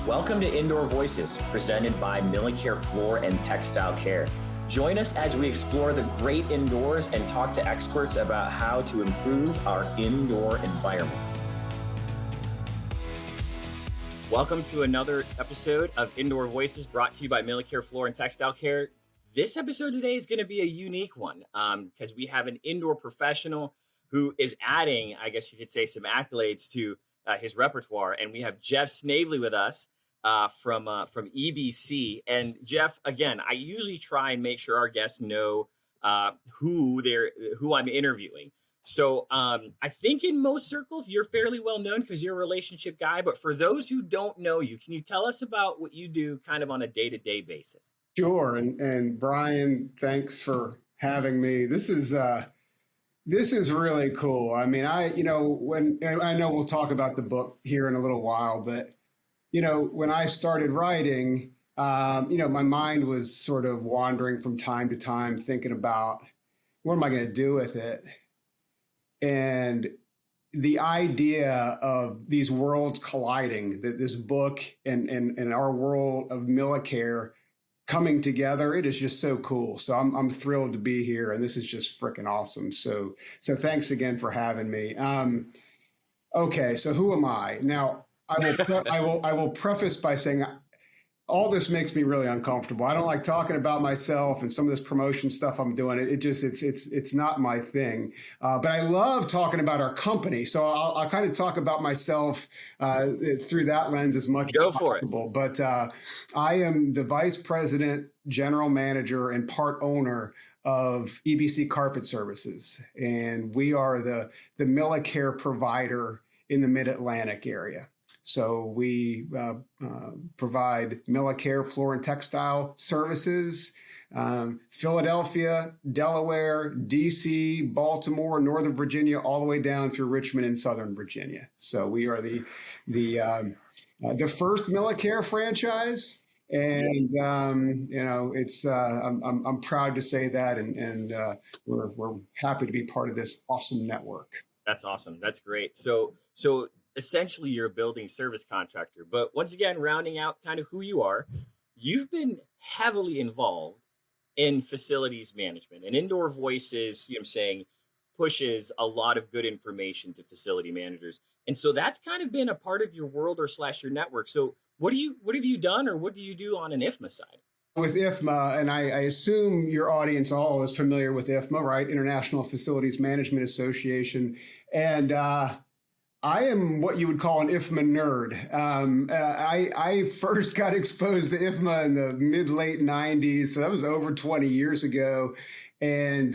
Welcome to Indoor Voices, presented by Millicare Floor and Textile Care. Join us as we explore the great indoors and talk to experts about how to improve our indoor environments. Welcome to another episode of Indoor Voices brought to you by Millicare Floor and Textile Care. This episode today is going to be a unique one because we have an indoor professional who is adding, I guess you could say, some accolades to his repertoire. And we have Geoff Snavely with us from EBC. And Geoff, again, I usually try and make sure our guests know who I'm interviewing. So I think in most circles, you're fairly well known because you're a relationship guy. But for those who don't know you, can you tell us about what you do kind of on a day-to-day basis? Sure. And Brian, thanks for having me. This is really cool. I mean, I know we'll talk about the book here in a little while, but, when I started writing, my mind was sort of wandering from time to time, thinking about what am I going to do with it? And the idea of these worlds colliding, that this book and our world of Millicare coming together, it is just so cool. So I'm thrilled to be here, and this is just freaking awesome. So thanks again for having me. Okay, so who am I? Now, I will preface by saying all this makes me really uncomfortable. I don't like talking about myself and some of this promotion stuff I'm doing. It's not my thing. But I love talking about our company. So I'll kind of talk about myself through that lens as much as possible. But I am the vice president, general manager, and part owner of EBC Carpet Services. And we are the Millicare provider in the Mid-Atlantic area. So we provide Millicare floor and textile services, Philadelphia, Delaware, DC, Baltimore, Northern Virginia, all the way down through Richmond and Southern Virginia. So we are the first Millicare franchise, and it's I'm proud to say that, and we're happy to be part of this awesome network. That's awesome. That's great. So essentially you're a building service contractor, but once again, rounding out kind of who you are, you've been heavily involved in facilities management, and Indoor Voices, pushes a lot of good information to facility managers. And so that's kind of been a part of your world or / your network. So what have you done, or what do you do on an IFMA side? With IFMA, and I assume your audience all is familiar with IFMA, right? International Facilities Management Association. And I am what you would call an IFMA nerd. I first got exposed to IFMA in the mid-late 90s, so that was over 20 years ago. And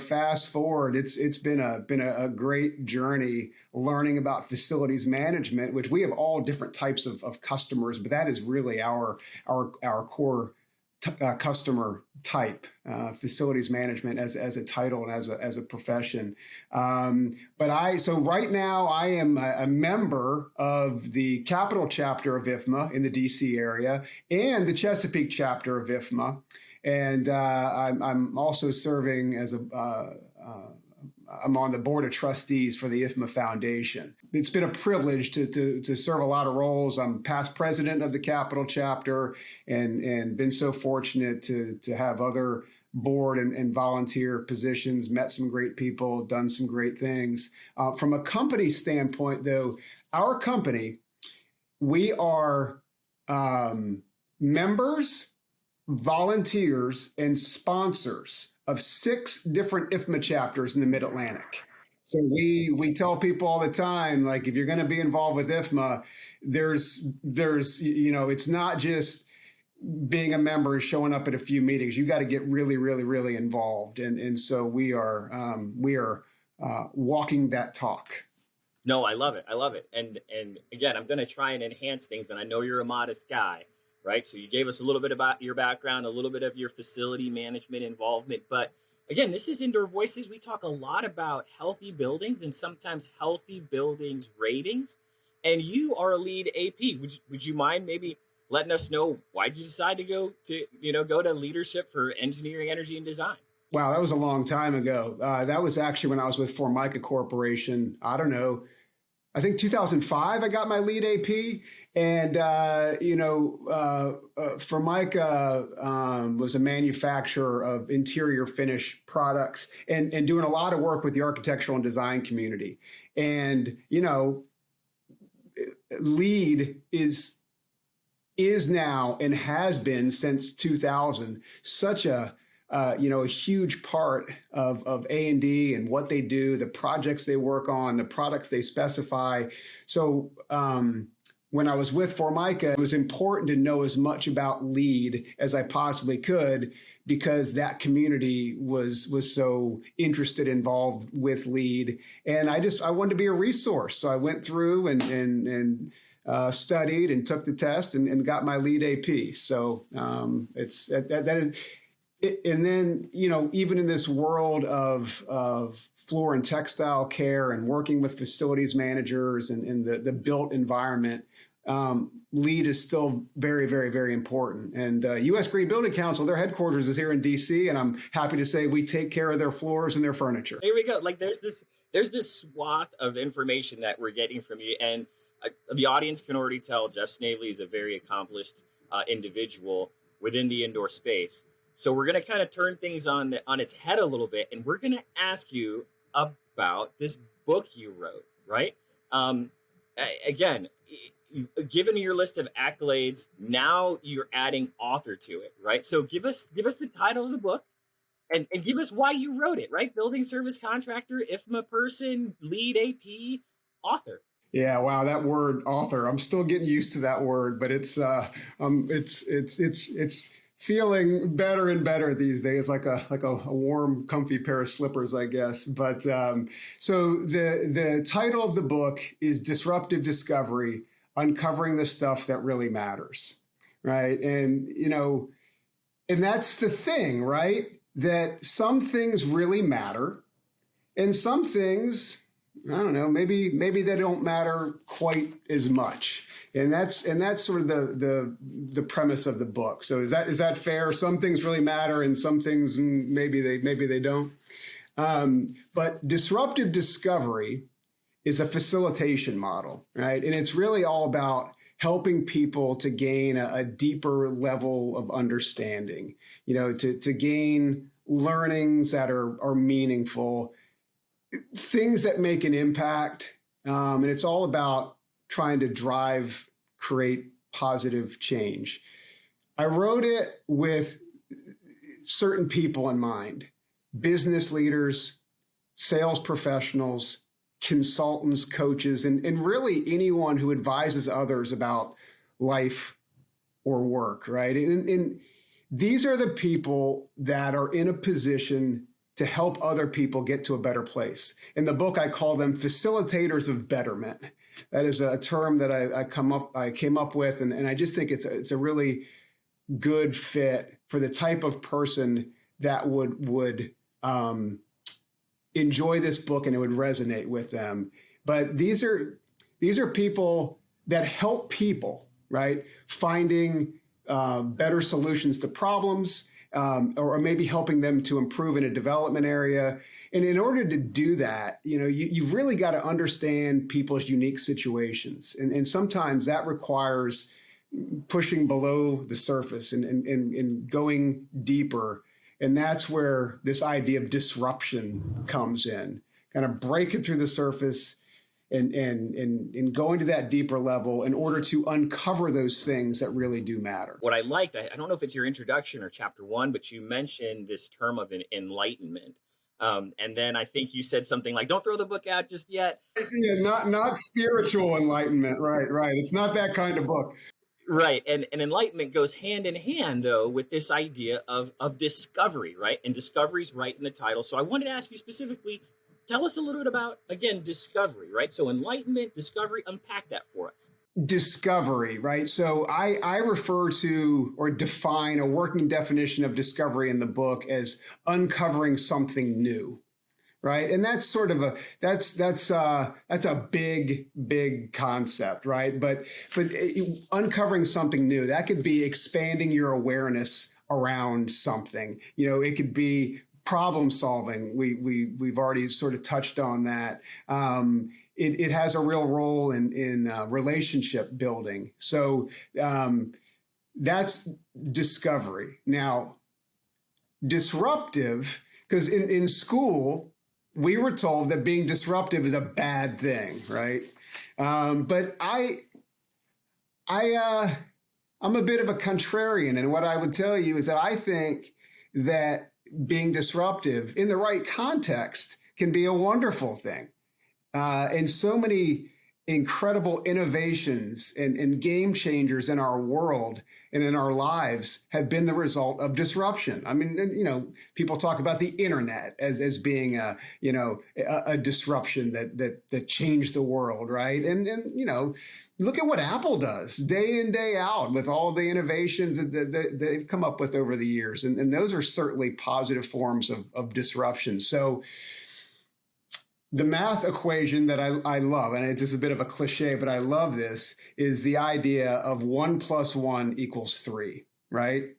fast forward, it's been a great journey learning about facilities management, which we have all different types of customers, but that is really our core customer type, facilities management as a title and as a profession. So right now I am a member of the Capital Chapter of IFMA in the DC area and the Chesapeake Chapter of IFMA. And I'm also serving as I'm on the board of trustees for the IFMA Foundation. It's been a privilege to serve a lot of roles. I'm past president of the Capital Chapter and been so fortunate to have other board and volunteer positions, met some great people, done some great things. From a company standpoint, though, our company, we are members, volunteers, and sponsors of 6 different IFMA chapters in the Mid-Atlantic. So we tell people all the time, like, if you're going to be involved with IFMA, there's it's not just being a member and showing up at a few meetings. You got to get really, really, really involved. And so we are walking that talk. No, I love it. I love it. And again, I'm going to try and enhance things. And I know you're a modest guy, right? So you gave us a little bit about your background, a little bit of your facility management involvement. But again, this is Indoor Voices. We talk a lot about healthy buildings and sometimes healthy buildings ratings. And you are a lead AP. Would you mind maybe letting us know why did you decide to go to leadership for engineering, energy, and design? Wow, that was a long time ago. That was actually when I was with Formica Corporation. I don't know, I think 2005, I got my lead AP. And, Formica was a manufacturer of interior finish products and doing a lot of work with the architectural and design community. And, lead is now and has been since 2000 such a huge part of A&D and what they do, the projects they work on, the products they specify. So when I was with Formica, it was important to know as much about lead as I possibly could, because that community was so interested, involved with lead. And I wanted to be a resource. So I went through and studied and took the test and got my lead AP. So that is. And then, even in this world of floor and textile care and working with facilities managers and in the built environment, lead is still very, very, very important. And U.S. Green Building Council, their headquarters is here in D.C., and I'm happy to say we take care of their floors and their furniture. Here we go. Like there's this swath of information that we're getting from you, and the audience can already tell Geoff Snavely is a very accomplished individual within the indoor space. So we're going to kind of turn things on its head a little bit, and we're going to ask you about this book you wrote, right? Again, given your list of accolades, now you're adding author to it, right? So give us the title of the book and give us why you wrote it, right? Building service contractor, IFMA person, lead AP, author. Yeah, wow, that word author. I'm still getting used to that word, but it's feeling better and better these days, like a warm, comfy pair of slippers, I guess. But so the title of the book is Disruptive Discovery: Uncovering the Stuff That Really Matters, right? And and that's the thing, right? That some things really matter, and some things, I don't know, maybe they don't matter quite as much. And that's sort of the premise of the book. So is that fair? Some things really matter, and some things maybe they don't. But disruptive discovery is a facilitation model, right? And it's really all about helping people to gain a deeper level of understanding. To gain learnings that are meaningful, things that make an impact, and it's all about trying to create positive change. I wrote it with certain people in mind: business leaders, sales professionals, consultants, coaches, and really anyone who advises others about life or work, right? And these are the people that are in a position to help other people get to a better place. In the book, I call them facilitators of betterment. That is a term that I came up with, and I just think it's a really good fit for the type of person that would enjoy this book and it would resonate with them. But these are people that help people, right? Finding better solutions to problems, or maybe helping them to improve in a development area. And in order to do that, you've really got to understand people's unique situations. And sometimes that requires pushing below the surface and going deeper. And that's where this idea of disruption comes in, kind of breaking through the surface and going to that deeper level in order to uncover those things that really do matter. What I like, I don't know if it's your introduction or chapter 1, but you mentioned this term of enlightenment. And then I think you said something like, don't throw the book out just yet. Yeah, not spiritual enlightenment. Right. It's not that kind of book. Right. And enlightenment goes hand in hand, though, with this idea of discovery, right? And discovery's right in the title. So I wanted to ask you specifically, tell us a little bit about, again, discovery, right? So enlightenment, discovery, unpack that for us. Discovery, right? So I refer to or define a working definition of discovery in the book as uncovering something new, right? And that's sort of that's a big concept, right? But uncovering something new, that could be expanding your awareness around something. It could be problem solving. We've already sort of touched on that. it has a real role in relationship building. So that's discovery. Now, disruptive, because in school, we were told that being disruptive is a bad thing, right? But I'm a bit of a contrarian, and what I would tell you is that I think that being disruptive in the right context can be a wonderful thing. And so many incredible innovations and game changers in our world and in our lives have been the result of disruption. I mean, people talk about the internet as being a disruption that changed the world, right? And look at what Apple does day in, day out with all the innovations that they've come up with over the years. And those are certainly positive forms of disruption. So the math equation that I love, and it's just a bit of a cliche, but I love this, is the idea of 1 + 1 = 3, right?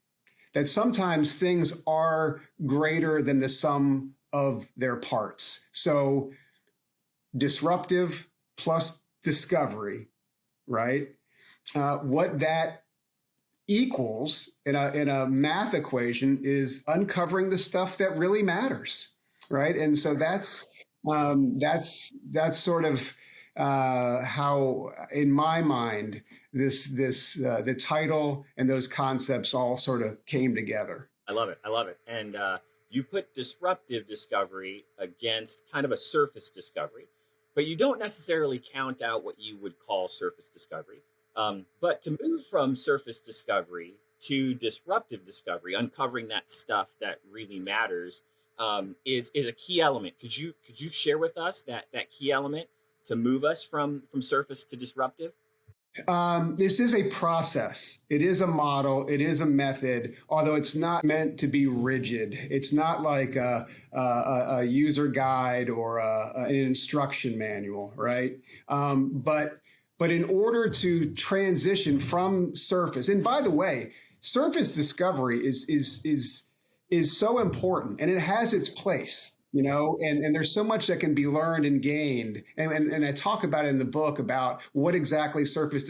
That sometimes things are greater than the sum of their parts. So disruptive plus discovery, right? What that equals in a math equation is uncovering the stuff that really matters, right? And so that's sort of how, in my mind, the title and those concepts all sort of came together. I love it. I love it. And you put disruptive discovery against kind of a surface discovery, but you don't necessarily count out what you would call surface discovery. But to move from surface discovery to disruptive discovery, uncovering that stuff that really matters, is a key element. Could you share with us that key element to move us from surface to disruptive? This is a process. It is a model. It is a method, although it's not meant to be rigid. It's not like a user guide or an instruction manual, right? But in order to transition from surface, and by the way, surface discovery is so important, and it has its place, and there's so much that can be learned and gained. And I talk about it in the book about what exactly surface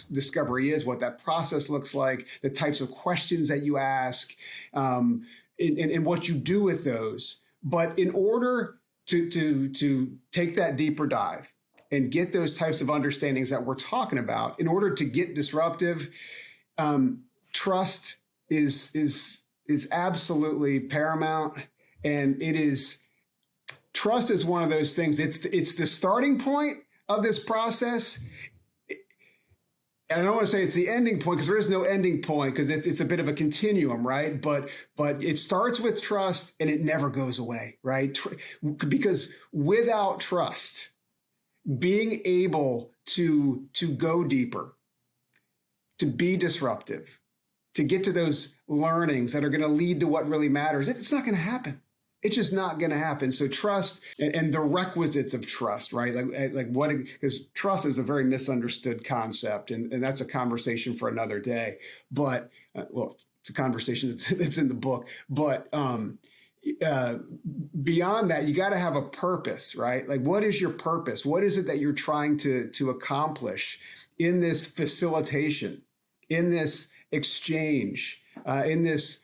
discovery is, what that process looks like, the types of questions that you ask, and what you do with those. But in order to take that deeper dive and get those types of understandings that we're talking about, in order to get disruptive, trust is absolutely paramount. And trust is one of those things. It's the starting point of this process. And I don't want to say it's the ending point, because there is no ending point, because it's a bit of a continuum, right? But it starts with trust and it never goes away, right? Because without trust, being able to go deeper, to be disruptive, to get to those learnings that are going to lead to what really matters, it's not going to happen. It's just not going to happen. So trust and the requisites of trust, right? Like what? Because trust is a very misunderstood concept, and that's a conversation for another day. But it's a conversation that's in the book. But beyond that, you got to have a purpose, right? Like, what is your purpose? What is it that you're trying to accomplish in this facilitation, in this exchange, in this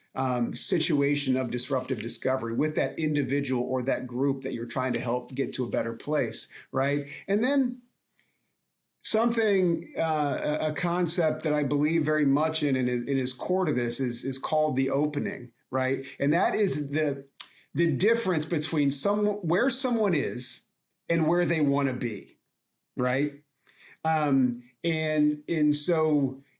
situation of disruptive discovery with that individual or that group that you're trying to help get to a better place, right? And then a concept that I believe very much in and is core to this is called the opening, right? And that is the difference between where someone is and where they want to be, right? And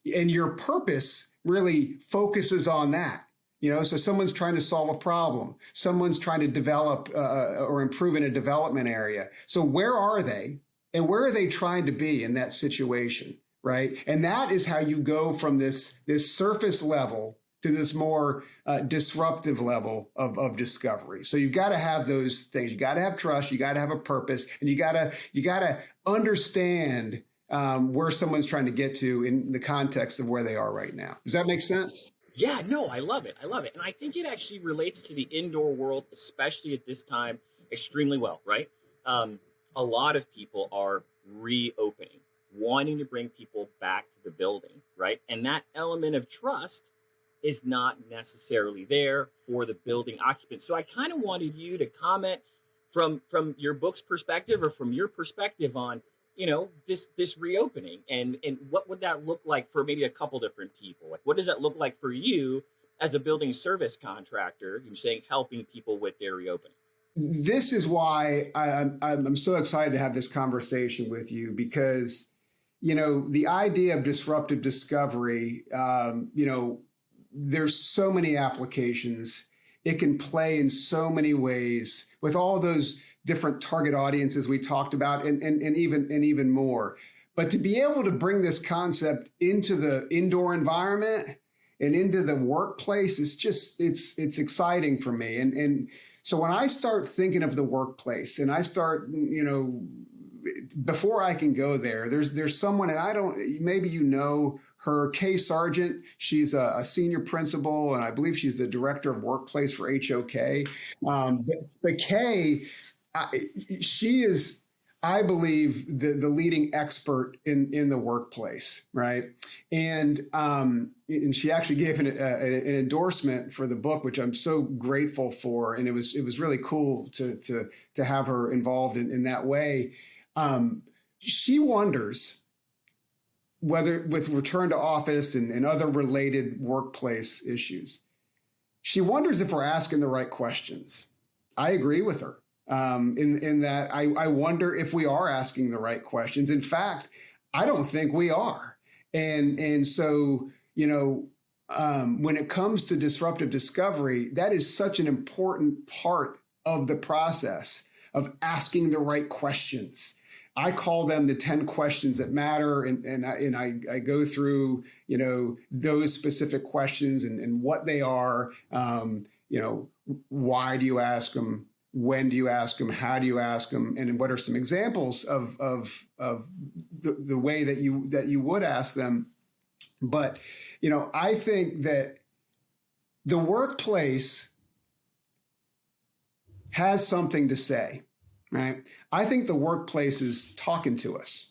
your purpose really focuses on that. So someone's trying to solve a problem. Someone's trying to develop or improve in a development area. So where are they? And where are they trying to be in that situation, right? And that is how you go from this surface level to this more disruptive level of discovery. So you've got to have those things. You got to have trust. You got to have a purpose, and you got to understand where someone's trying to get to in the context of where they are right now. Does that make sense? Yeah, no, I love it. I love it. And I think it actually relates to the indoor world, especially at this time, extremely well, right? a lot of people are reopening, wanting to bring people back to the building, right? And that element of trust is not necessarily there for the building occupants. So I kind of wanted you to comment from your book's perspective or from your perspective on, this reopening, and what would that look like for maybe a couple different people? Like, what does that look like for you as a building service contractor? You're saying helping people with their reopenings. This is why I'm so excited to have this conversation with you, because, the idea of disruptive discovery, there's so many applications. It can play in so many ways with all those different target audiences we talked about, and even more. But to be able to bring this concept into the indoor environment and into the workplace is just, it's exciting for me. And so when I start thinking of the workplace and I start, before I can go there, there's someone, and I don't, maybe her, Kay Sargent. She's a senior principal, and I believe she's the director of workplace for HOK. But Kay, she is, I believe, the leading expert in the workplace, right? And she actually gave an endorsement for the book, which I'm so grateful for. And it was really cool to have her involved in that way. She wonders whether, with return to office and other related workplace issues, she wonders if we're asking the right questions. I agree with her. In that I wonder if we are asking the right questions. In fact, I don't think we are. And so, when it comes to disruptive discovery, that is such an important part of the process of asking the right questions. I call them the 10 questions that matter. And I go through, those specific questions and what they are. Why do you ask them? When do you ask them? How do you ask them? And what are some examples of the way that you would ask them? But, I think that the workplace has something to say, right? I think the workplace is talking to us.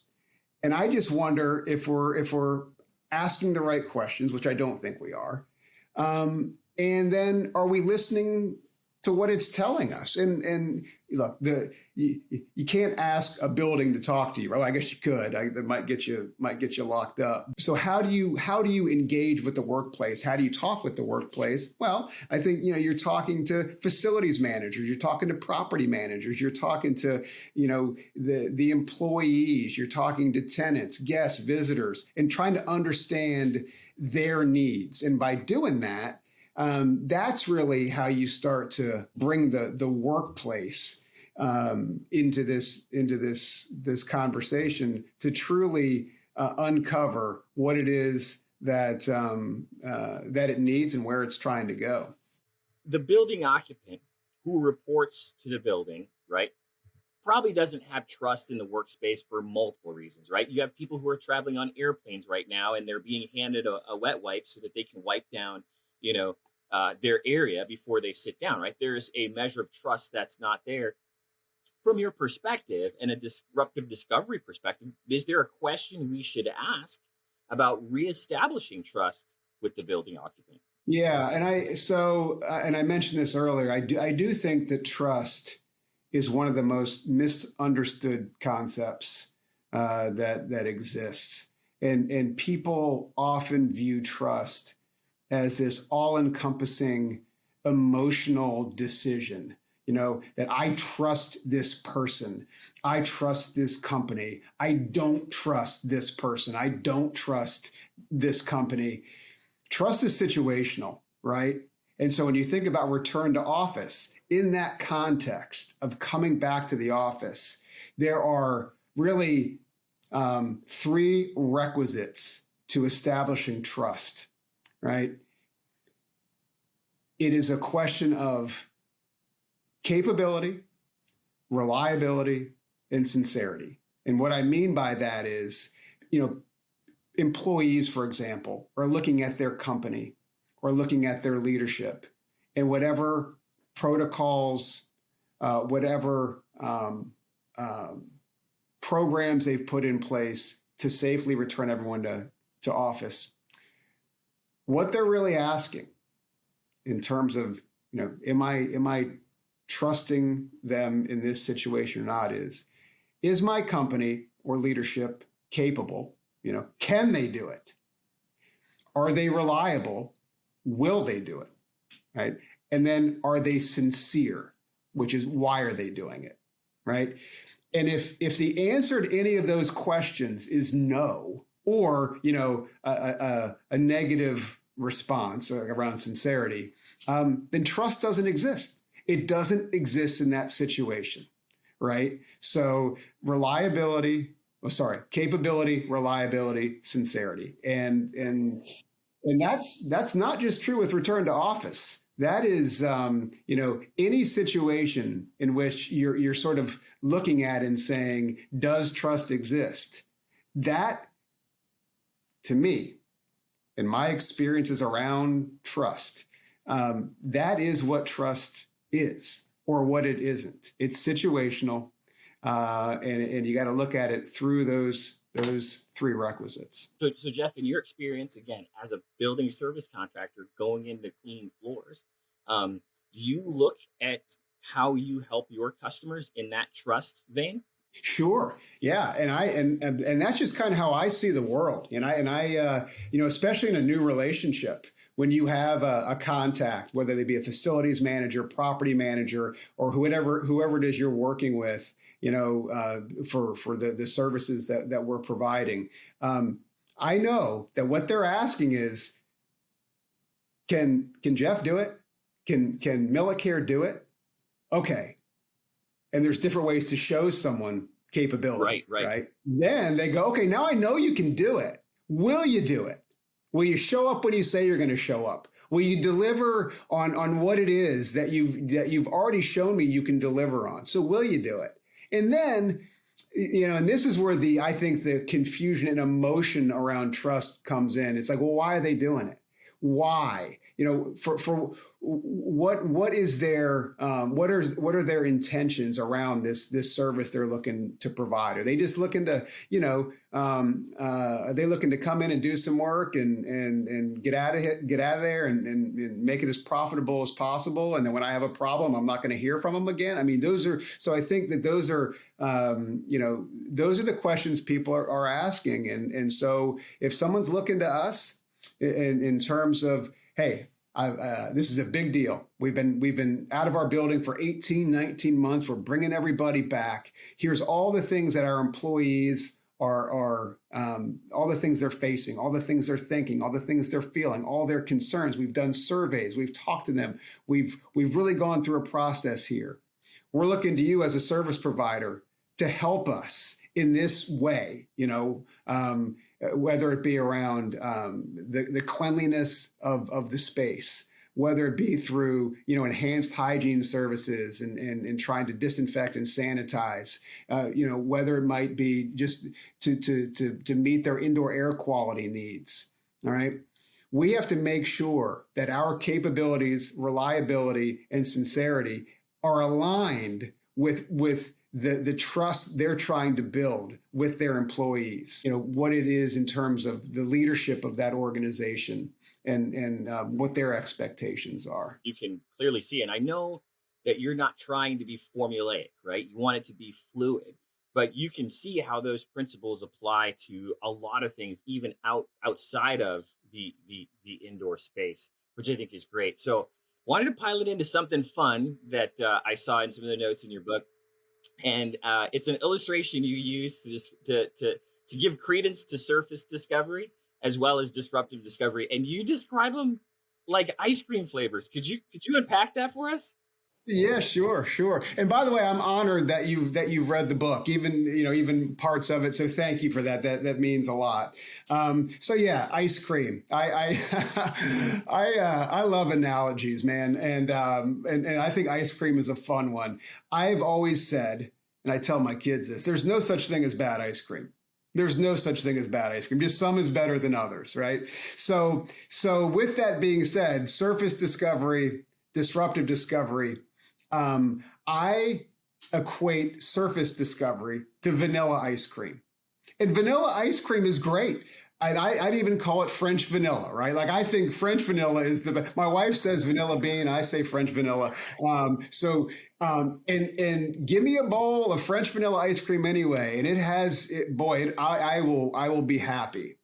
And I just wonder if we're asking the right questions, which I don't think we are. And then are we listening to what it's telling us? And look, you can't ask a building to talk to you. Well, I guess you could. That might get you locked up. So how do you engage with the workplace? How do you talk with the workplace? Well, I think you're talking to facilities managers, you're talking to property managers, you're talking to the employees, you're talking to tenants, guests, visitors, and trying to understand their needs. And by doing that, that's really how you start to bring the workplace into this conversation to truly uncover what it is that it needs and where it's trying to go. The building occupant who reports to the building, right, probably doesn't have trust in the workspace for multiple reasons, right? You have people who are traveling on airplanes right now, and they're being handed a wet wipe so that they can wipe down their area before they sit down, right? There's a measure of trust that's not there. From your perspective and a disruptive discovery perspective, is there a question we should ask about reestablishing trust with the building occupant? Yeah, and I mentioned this earlier. I do think that trust is one of the most misunderstood concepts that exists, and people often view trust as this all-encompassing emotional decision, that I trust this person, I trust this company, I don't trust this person, I don't trust this company. Trust is situational, right? And so when you think about return to office, in that context of coming back to the office, there are really 3 requisites to establishing trust. Right? It is a question of capability, reliability, and sincerity. And what I mean by that is, employees, for example, are looking at their company or looking at their leadership, and whatever protocols, whatever programs they've put in place to safely return everyone to office. What they're really asking in terms of, am I trusting them in this situation or not is my company or leadership capable? Can they do it? Are they reliable? Will they do it? Right? And then are they sincere? Which is, why are they doing it? Right? And if the answer to any of those questions is no, or a negative response around sincerity, then trust doesn't exist. It doesn't exist in that situation, right? So capability, reliability, sincerity, and that's not just true with return to office. That is, any situation in which you're sort of looking at and saying, does trust exist? That, to me, in my experiences around trust, that is what trust is, or what it isn't. It's situational, and you got to look at it through those three requisites. So Geoff, in your experience, again, as a building service contractor going into clean floors, do you look at how you help your customers in that trust vein? Sure. Yeah. And that's just kind of how I see the world. And I especially in a new relationship, when you have a contact, whether they be a facilities manager, property manager, or whoever it is you're working with, for the services that we're providing, I know that what they're asking is, can Geoff do it? Can Millicare do it? Okay. And there's different ways to show someone capability, right? Then they go, okay, now I know you can do it. Will you do it? Will you show up when you say you're going to show up? Will you deliver on what it is that you've already shown me you can deliver on? So will you do it? And then, and this is where I think the confusion and emotion around trust comes in. It's like, well, why are they doing it? Why? For what is their what are their intentions around this service they're looking to provide? Are they just looking to are they looking to come in and do some work and get out of there and make it as profitable as possible? And then when I have a problem, I'm not going to hear from them again. I mean, so I think that those are those are the questions people are asking. And so if someone's looking to us in terms of, hey, this is a big deal. We've been out of our building for 18, 19 months. We're bringing everybody back. Here's all the things that our employees are all the things they're facing, all the things they're thinking, all the things they're feeling, all their concerns. We've done surveys. We've talked to them. We've really gone through a process here. We're looking to you as a service provider to help us in this way, whether it be around the cleanliness of the space, whether it be through enhanced hygiene services and trying to disinfect and sanitize, whether it might be just to meet their indoor air quality needs. All right. We have to make sure that our capabilities, reliability, and sincerity are aligned with the trust they're trying to build with their employees, what it is in terms of the leadership of that organization and what their expectations are. You can clearly see, and I know that you're not trying to be formulaic, right? You want it to be fluid, but you can see how those principles apply to a lot of things, even outside of the indoor space, which I think is great. So wanted to pilot into something fun that I saw in some of the notes in your book. And it's an illustration you use to give credence to surface discovery as well as disruptive discovery. And you describe them like ice cream flavors. Could you unpack that for us? Yeah, sure. And by the way, I'm honored that you've read the book, even parts of it. So thank you for that. That means a lot. So yeah, ice cream. I I love analogies, man, and I think ice cream is a fun one. I've always said, and I tell my kids this: there's no such thing as bad ice cream. There's no such thing as bad ice cream. Just some is better than others, right? So with that being said, surface discovery, disruptive discovery. I equate surface discovery to vanilla ice cream. And vanilla ice cream is great. I'd even call it French vanilla, right? Like I think French vanilla is the best. My wife says vanilla bean, I say French vanilla. And give me a bowl of French vanilla ice cream anyway, and it has it. Boy, I will be happy.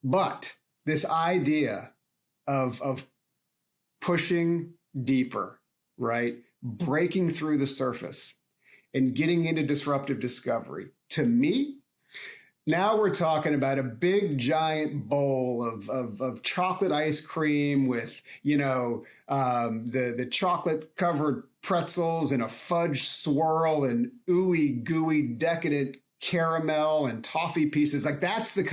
But this idea of pushing deeper, right? Breaking through the surface and getting into disruptive discovery, to me, now we're talking about a big giant bowl of chocolate ice cream with, the chocolate covered pretzels and a fudge swirl and ooey gooey decadent caramel and toffee pieces. Like that's the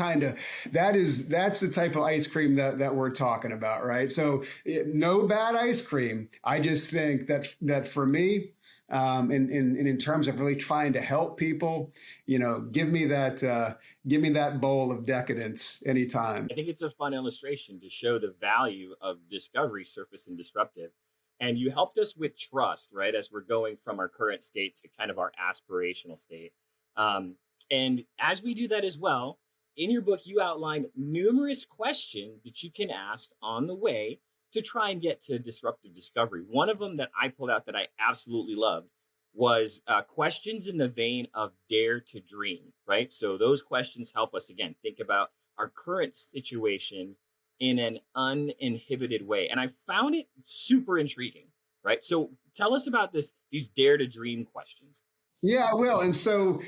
type of ice cream that we're talking about, right? So no bad ice cream. I just think that for me, in terms of really trying to help people, give me that bowl of decadence anytime. I think it's a fun illustration to show the value of discovery, surface, and disruptive. And you helped us with trust, right? As we're going from our current state to kind of our aspirational state. And as we do that as well, in your book, you outlined numerous questions that you can ask on the way to try and get to disruptive discovery. One of them that I pulled out that I absolutely loved was questions in the vein of dare to dream, right? So those questions help us, again, think about our current situation in an uninhibited way. And I found it super intriguing, right? So tell us about these dare to dream questions. Yeah, I will. And so,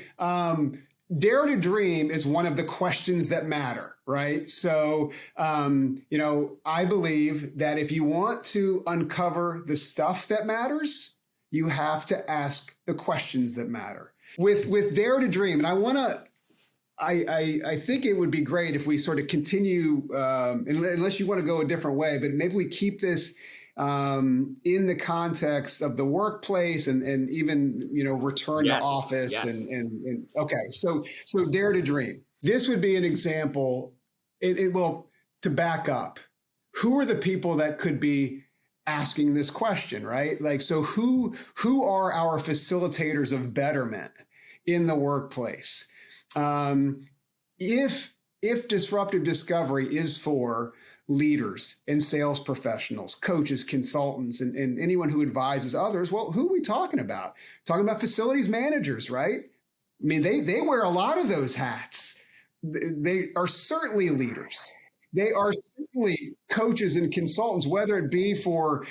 dare to dream is one of the questions that matter, right? So, I believe that if you want to uncover the stuff that matters, you have to ask the questions that matter. With dare to dream, and I think it would be great if we sort of continue, unless you want to go a different way, but maybe we keep this in the context of the workplace and even, return to office. Yes. And okay. So dare to dream. This would be an example. To back up, who are the people that could be asking this question, right? Like, so who are our facilitators of betterment in the workplace? If disruptive discovery is for leaders and sales professionals, coaches, consultants, and anyone who advises others, well, who are we talking about? Talking about facilities managers, right? I mean, they wear a lot of those hats. They are certainly leaders. They are certainly coaches and consultants, whether it be for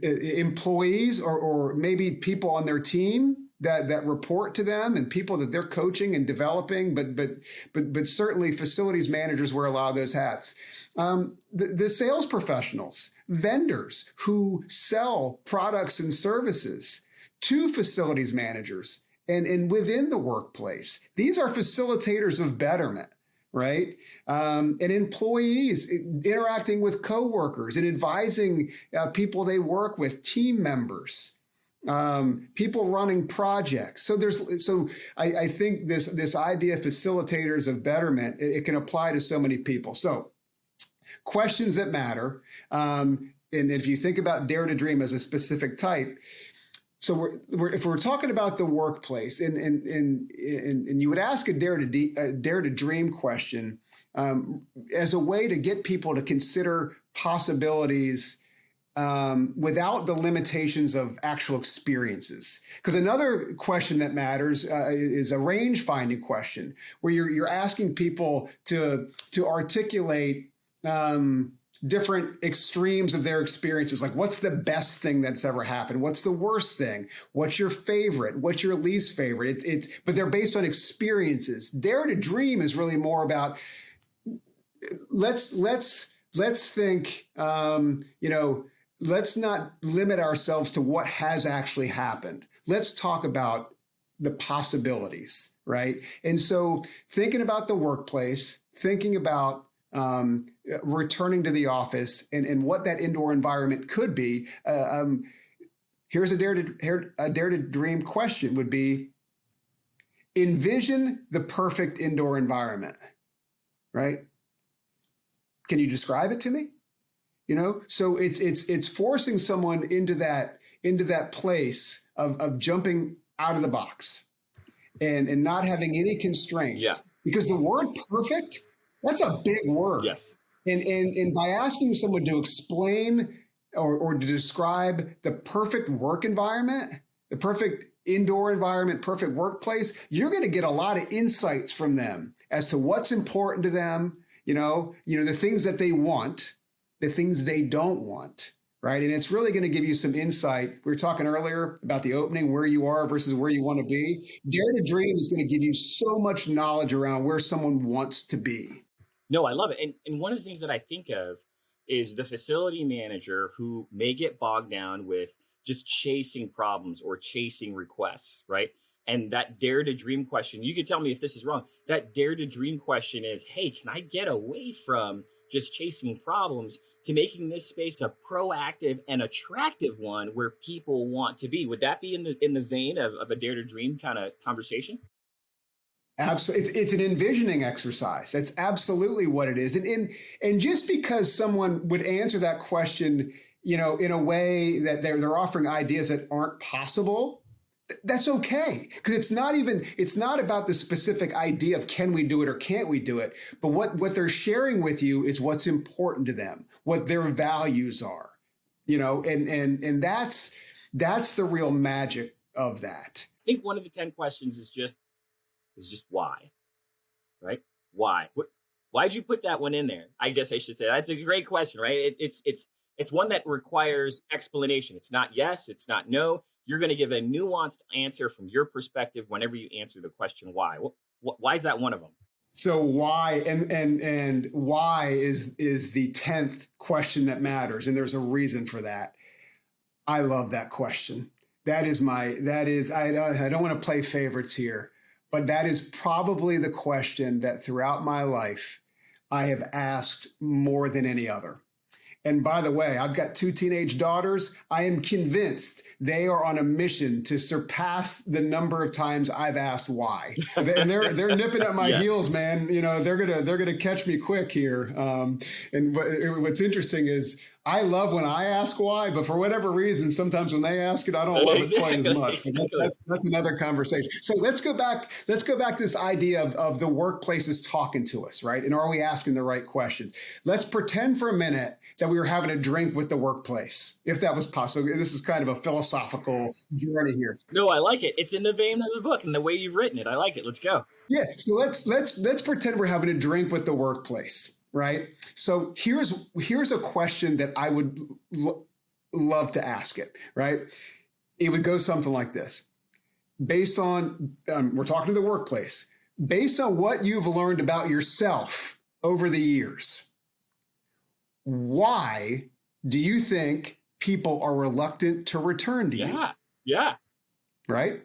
employees or maybe people on their team that report to them and people that they're coaching and developing, but certainly facilities managers wear a lot of those hats. The sales professionals, vendors who sell products and services to facilities managers and within the workplace, these are facilitators of betterment. Right? And employees interacting with coworkers and advising people they work with, team members, people running projects. So I think this idea of facilitators of betterment, it can apply to so many people. So questions that matter. And if you think about dare to dream as a specific type, so if we're talking about the workplace and you would ask a dare to dream question as a way to get people to consider possibilities without the limitations of actual experiences. Because another question that matters is a range finding question where you're asking people to articulate different extremes of their experiences. Like, what's the best thing that's ever happened? What's the worst thing? What's your favorite? What's your least favorite? But they're based on experiences. Dare to dream is really more about let's think, let's not limit ourselves to what has actually happened. Let's talk about the possibilities, right? And so thinking about the workplace, thinking about returning to the office and what that indoor environment could be. Here's a dare to dream question would be, envision the perfect indoor environment, right? Can you describe it to me? So it's forcing someone into that into that place of jumping out of the box and not having any constraints. Yeah. Because the word perfect, that's a big word. Yes. And by asking someone to explain or to describe the perfect work environment, the perfect indoor environment, perfect workplace, you're going to get a lot of insights from them as to what's important to them, the things that they want, the things they don't want, right? And it's really going to give you some insight. We were talking earlier about the opening, where you are versus where you want to be. Dare to Dream is going to give you so much knowledge around where someone wants to be. No, I love it. And one of the things that I think of is the facility manager who may get bogged down with just chasing problems or chasing requests, right? And that dare to dream question, you can tell me if this is wrong. That dare to dream question is, hey, can I get away from just chasing problems to making this space a proactive and attractive one where people want to be? Would that be in the vein of a dare to dream kind of conversation? Absolutely. It's an envisioning exercise. That's absolutely what it is. And just because someone would answer that question, in a way that they're offering ideas that aren't possible, that's okay. Because it's not about the specific idea of can we do it or can't we do it, but what they're sharing with you is what's important to them, what their values are, and that's the real magic of that. I think one of the 10 questions is just why, right? Why? Why'd you put that one in there? I guess I should say that's a great question, right? It's one that requires explanation. It's not yes, it's not no. You're going to give a nuanced answer from your perspective whenever you answer the question why. Why is that one of them? So why and why is the 10th question that matters, and there's a reason for that. I love that question. I don't want to play favorites here, but that is probably the question that throughout my life I have asked more than any other. And by the way, I've got 2 teenage daughters. I am convinced they are on a mission to surpass the number of times I've asked why. And they're nipping at my heels, man. They're gonna catch me quick here. And what's interesting is I love when I ask why, but for whatever reason, sometimes when they ask it, I don't love it quite as much. Exactly. That's another conversation. So let's go back to this idea of the workplace is talking to us, right? And are we asking the right questions? Let's pretend for a minute that we were having a drink with the workplace, if that was possible. This is kind of a philosophical journey here. No, I like it. It's in the vein of the book and the way you've written it. I like it. Let's go. Yeah. So let's pretend we're having a drink with the workplace, right? So here's a question that I would love to ask it, right? It would go something like this. Based on, we're talking to the workplace, based on what you've learned about yourself over the years, why do you think people are reluctant to return to you? Yeah. Right?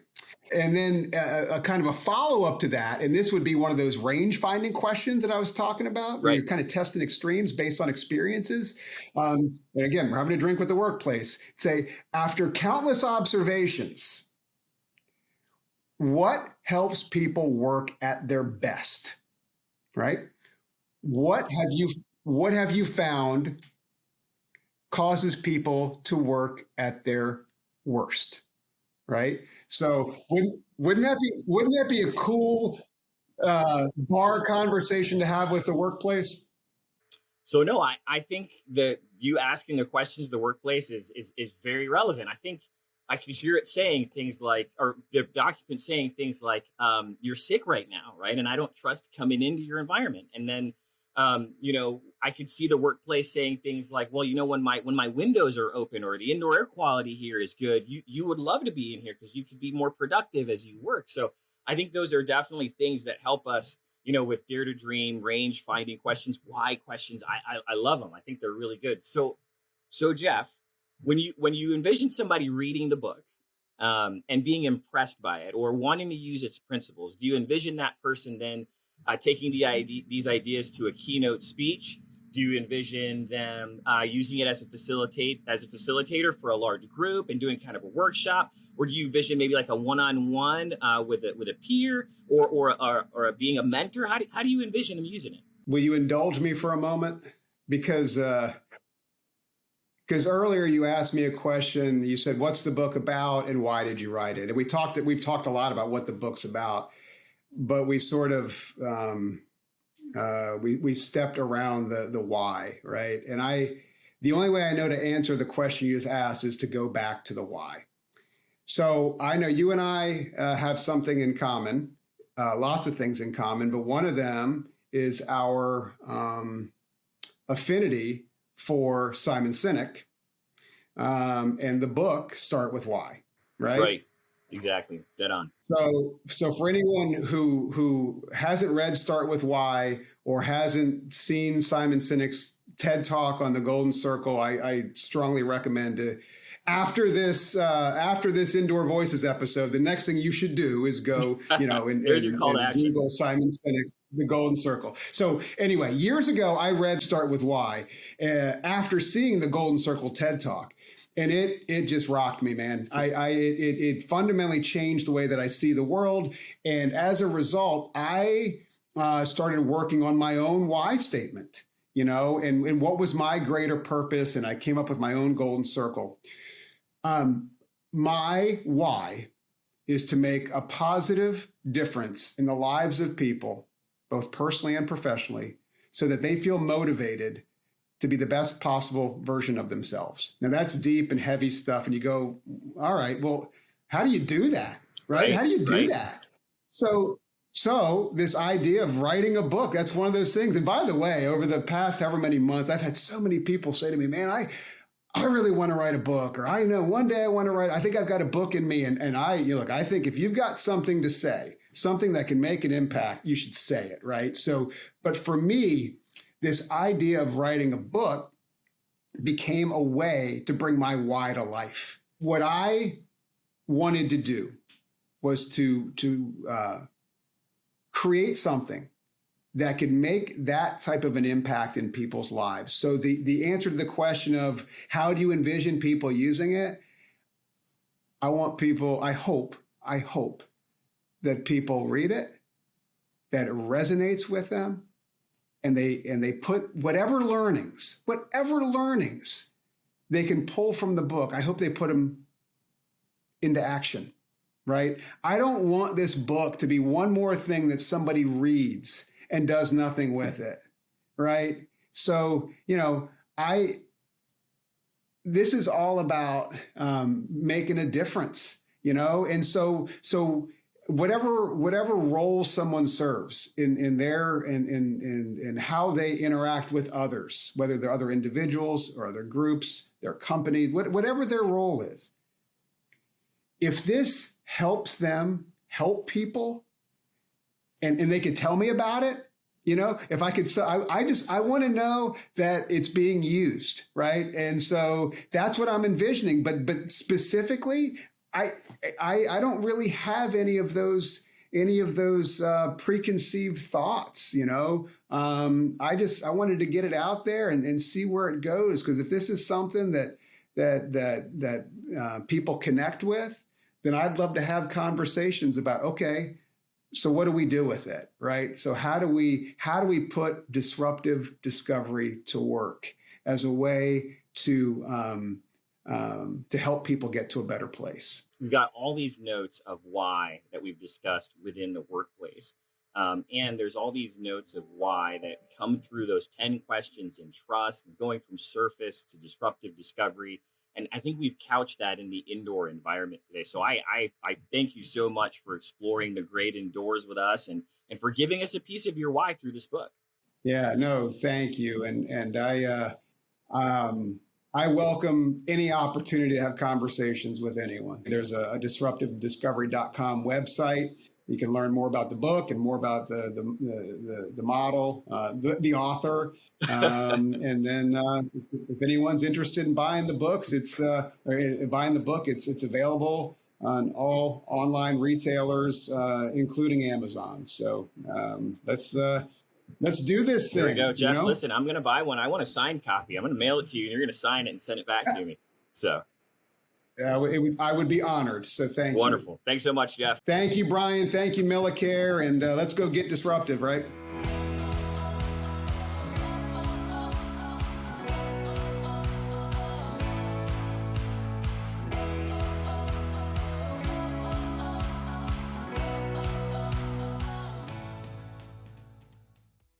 And then a kind of a follow-up to that, and this would be one of those range-finding questions that I was talking about, where you're kind of testing extremes based on experiences. And again, we're having a drink with the workplace. Say, after countless observations, what helps people work at their best? Right? What have you found causes people to work at their worst? Right. So wouldn't that be a cool bar conversation to have with the workplace? So no, I think that you asking the questions of the workplace is very relevant. I think I can hear it saying things like, or the occupant saying things like, you're sick right now, right? And I don't trust coming into your environment. And then I could see the workplace saying things like, well, when my windows are open or the indoor air quality here is good, you would love to be in here because you could be more productive as you work. So I think those are definitely things that help us, with Dare to Dream, range finding questions, why questions. I love them. I think they're really good. So Geoff, when you envision somebody reading the book and being impressed by it or wanting to use its principles, do you envision that person then taking these ideas to a keynote speech? Do you envision them using it as a facilitator for a large group and doing kind of a workshop? Or do you envision maybe like a one-on-one with a peer or being a mentor? How do you envision them using it? Will you indulge me for a moment? Because because earlier you asked me a question. You said, "What's the book about, and why did you write it?" And we've talked a lot about what the book's about, but we sort of we stepped around the why, right? And the only way I know to answer the question you just asked is to go back to the why. So I know you and I have something in common, lots of things in common, but one of them is our affinity for Simon Sinek, and the book Start With Why, right? Right. Exactly. Dead on. So for anyone who hasn't read Start With Why or hasn't seen Simon Sinek's TED Talk on the Golden Circle, I strongly recommend it. After this Indoor Voices episode, the next thing you should do is go, and Google Simon Sinek, the Golden Circle. So anyway, years ago, I read Start With Why after seeing the Golden Circle TED Talk. And it just rocked me, man. It fundamentally changed the way that I see the world. And as a result, I started working on my own why statement, and what was my greater purpose. And I came up with my own golden circle. My why is to make a positive difference in the lives of people, both personally and professionally, so that they feel motivated to be the best possible version of themselves. Now that's deep and heavy stuff. And you go, all right, well, how do you do that? Right? How do you do that? So this idea of writing a book, that's one of those things. And by the way, over the past however many months, I've had so many people say to me, man, I really want to write a book, or I know one day I want to write, I think I've got a book in me. And I think if you've got something to say, something that can make an impact, you should say it, right? So, but for me, this idea of writing a book became a way to bring my why to life. What I wanted to do was to create something that could make that type of an impact in people's lives. So the answer to the question of how do you envision people using it, I hope that people read it, that it resonates with them, and they put whatever learnings they can pull from the book. I hope they put them into action, right? I don't want this book to be one more thing that somebody reads and does nothing with it, right? So, this is all about making a difference, and so whatever role someone serves in how they interact with others, whether they're other individuals or other groups, their company, whatever their role is, if this helps them help people, and they could tell me about it, if I could, I want to know that it's being used, right? And so that's what I'm envisioning. But specifically, I don't really have any of those preconceived thoughts. I wanted to get it out there and see where it goes, because if this is something that people connect with, then I'd love to have conversations about, okay, so what do we do with it, right? So how do we put disruptive discovery to work as a way to help people get to a better place? We've got all these notes of why that we've discussed within the workplace. And there's all these notes of why that come through those 10 questions in trust, going from surface to disruptive discovery. And I think we've couched that in the indoor environment today. So I thank you so much for exploring the great indoors with us and for giving us a piece of your why through this book. Yeah, no, thank you. And I welcome any opportunity to have conversations with anyone. There's a disruptivediscovery.com website. You can learn more about the book and more about the model, the author. And then if anyone's interested in buying the books, it's available on all online retailers, including Amazon. So let's do this thing. There we go, Geoff. Listen, I'm going to buy one. I want a signed copy. I'm going to mail it to you, and you're going to sign it and send it back to me. So. I would be honored. So thank you. Wonderful. Thanks so much, Geoff. Thank you, Brian. Thank you, Millicare. And let's go get disruptive, right?